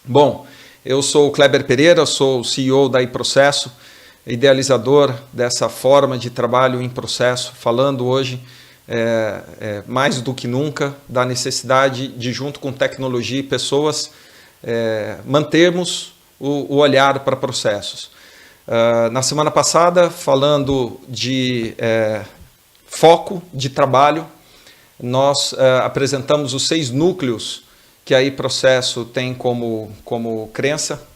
Bom, eu sou o Kleber Pereira, sou o CEO da iProcesso, idealizador dessa forma de trabalho em processo, falando hoje mais do que nunca da necessidade de, junto com tecnologia e pessoas, mantermos o olhar para processos. Na semana passada, falando de foco de trabalho, nós apresentamos os 6 núcleos que a iProcesso tem como crença.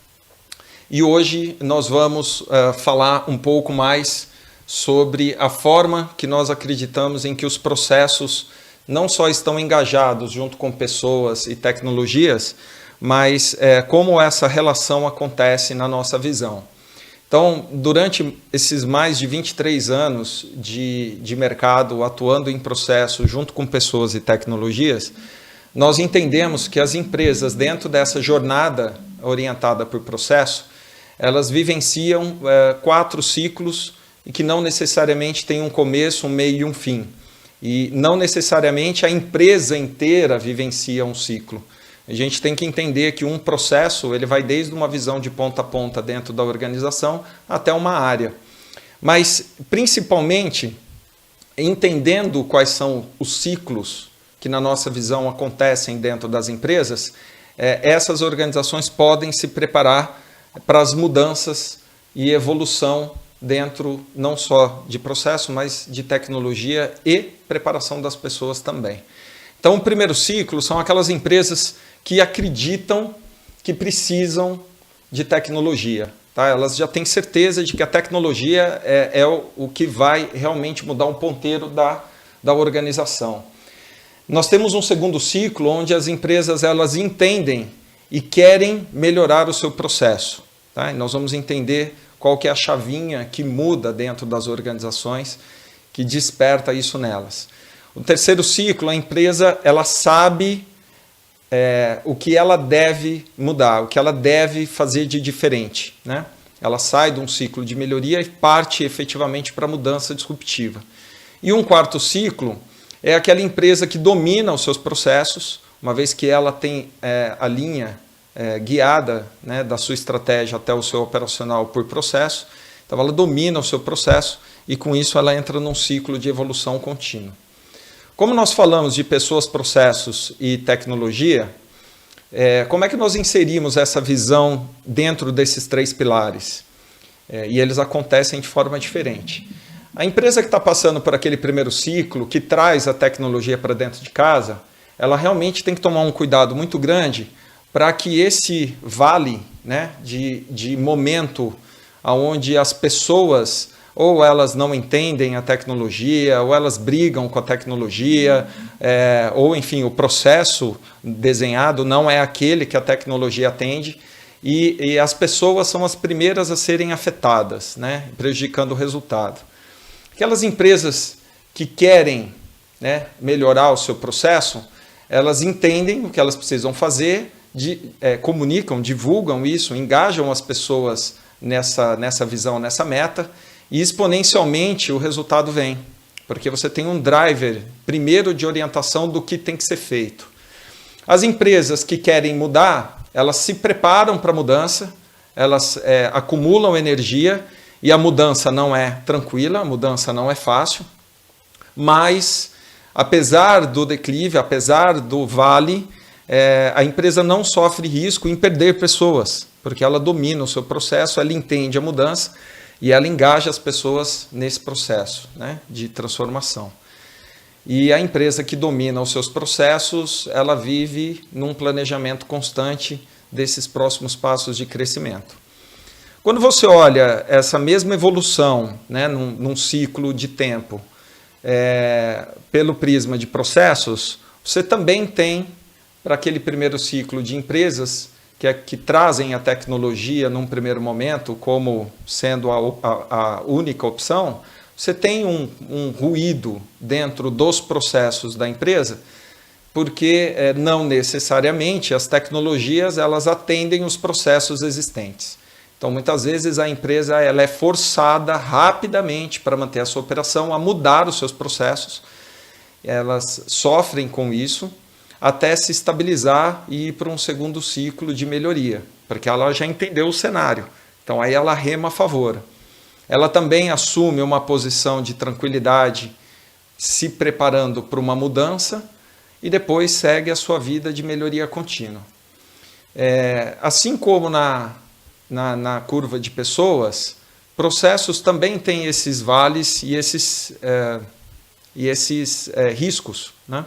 E hoje nós vamos falar um pouco mais sobre a forma que nós acreditamos em que os processos não só estão engajados junto com pessoas e tecnologias, mas como essa relação acontece na nossa visão. Então, durante esses mais de 23 anos de mercado atuando em processo junto com pessoas e tecnologias, nós entendemos que as empresas dentro dessa jornada orientada por processo, elas vivenciam 4 ciclos e que não necessariamente tem um começo, um meio e um fim. E não necessariamente a empresa inteira vivencia um ciclo. A gente tem que entender que um processo ele vai desde uma visão de ponta a ponta dentro da organização até uma área. Mas, principalmente, entendendo quais são os ciclos que, na nossa visão, acontecem dentro das empresas, essas organizações podem se preparar para as mudanças e evolução dentro não só de processo, mas de tecnologia e preparação das pessoas também. Então, o primeiro ciclo são aquelas empresas que acreditam que precisam de tecnologia. Tá? Elas já têm certeza de que a tecnologia é o que vai realmente mudar um ponteiro da organização. Nós temos um segundo ciclo onde as empresas elas entendem e querem melhorar o seu processo. Tá? E nós vamos entender qual que é a chavinha que muda dentro das organizações, que desperta isso nelas. O terceiro ciclo, a empresa ela sabe o que ela deve mudar, o que ela deve fazer de diferente. Né? Ela sai de um ciclo de melhoria e parte efetivamente para a mudança disruptiva. E um quarto ciclo é aquela empresa que domina os seus processos, uma vez que ela tem a linha guiada, né, da sua estratégia até o seu operacional por processo. Então ela domina o seu processo e com isso ela entra num ciclo de evolução contínua. Como nós falamos de pessoas, processos e tecnologia, como é que nós inserimos essa visão dentro desses 3 pilares? E eles acontecem de forma diferente. A empresa que está passando por aquele primeiro ciclo, que traz a tecnologia para dentro de casa, ela realmente tem que tomar um cuidado muito grande para que esse vale, né, de momento onde as pessoas ou elas não entendem a tecnologia, ou elas brigam com a tecnologia, ou enfim, o processo desenhado não é aquele que a tecnologia atende, e as pessoas são as primeiras a serem afetadas, né, prejudicando o resultado. Aquelas empresas que querem, né, melhorar o seu processo, elas entendem o que elas precisam fazer, comunicam, divulgam isso, engajam as pessoas nessa visão, nessa meta, e exponencialmente o resultado vem, porque você tem um driver, primeiro, de orientação do que tem que ser feito. As empresas que querem mudar, elas se preparam para a mudança, elas acumulam energia, e a mudança não é tranquila, a mudança não é fácil, mas, apesar do declive, apesar do vale, a empresa não sofre risco em perder pessoas, porque ela domina o seu processo, ela entende a mudança, e ela engaja as pessoas nesse processo, né, de transformação. E a empresa que domina os seus processos, ela vive num planejamento constante desses próximos passos de crescimento. Quando você olha essa mesma evolução, né, num ciclo de tempo, pelo prisma de processos, você também tem, para aquele primeiro ciclo de empresas, que trazem a tecnologia num primeiro momento como sendo a única opção, você tem um ruído dentro dos processos da empresa, porque não necessariamente as tecnologias elas atendem os processos existentes. Então, muitas vezes a empresa ela é forçada rapidamente para manter a sua operação a mudar os seus processos, elas sofrem com isso. até se estabilizar e ir para um segundo ciclo de melhoria, porque ela já entendeu o cenário. Então aí ela rema a favor. Ela também assume uma posição de tranquilidade, se preparando para uma mudança e depois segue a sua vida de melhoria contínua. Assim como na curva de pessoas, processos também têm esses vales e esses riscos, né?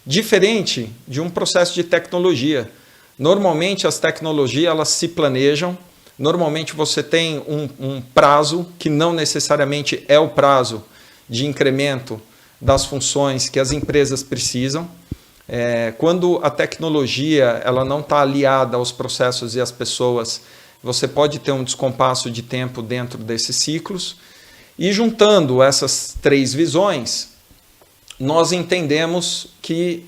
Diferente de um processo de tecnologia. Normalmente as tecnologias elas se planejam, normalmente você tem um prazo que não necessariamente é o prazo de incremento das funções que as empresas precisam. Quando a tecnologia ela não está aliada aos processos e às pessoas, você pode ter um descompasso de tempo dentro desses ciclos. E juntando essas três visões, nós entendemos que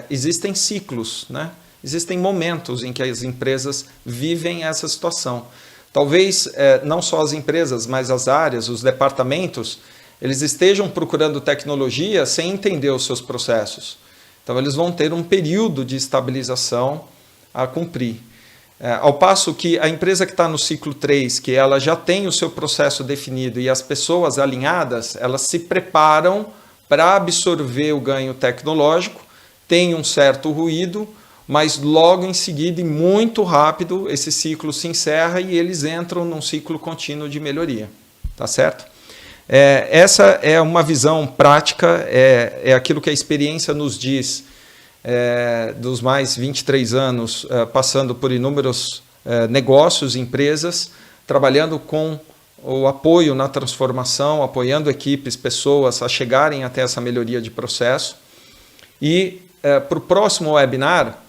existem ciclos, né? Existem momentos em que as empresas vivem essa situação. Talvez não só as empresas, mas as áreas, os departamentos, eles estejam procurando tecnologia sem entender os seus processos. Então eles vão ter um período de estabilização a cumprir. Ao passo que a empresa que está no ciclo 3, que ela já tem o seu processo definido e as pessoas alinhadas, elas se preparam para absorver o ganho tecnológico, tem um certo ruído, mas logo em seguida e muito rápido esse ciclo se encerra e eles entram num ciclo contínuo de melhoria. Tá certo? Essa é uma visão prática, é aquilo que a experiência nos diz dos mais 23 anos, passando por inúmeros negócios, empresas, trabalhando com o apoio na transformação, apoiando equipes, pessoas a chegarem até essa melhoria de processo. E para o próximo webinar,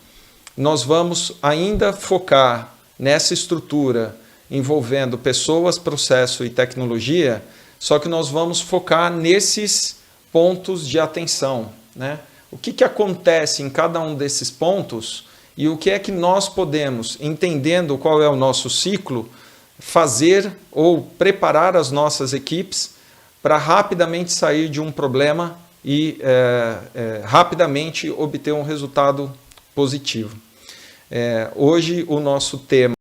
nós vamos ainda focar nessa estrutura envolvendo pessoas, processo e tecnologia, só que nós vamos focar nesses pontos de atenção, né? O que acontece em cada um desses pontos e o que é que nós podemos, entendendo qual é o nosso ciclo, fazer ou preparar as nossas equipes para rapidamente sair de um problema e rapidamente obter um resultado positivo. Hoje o nosso tema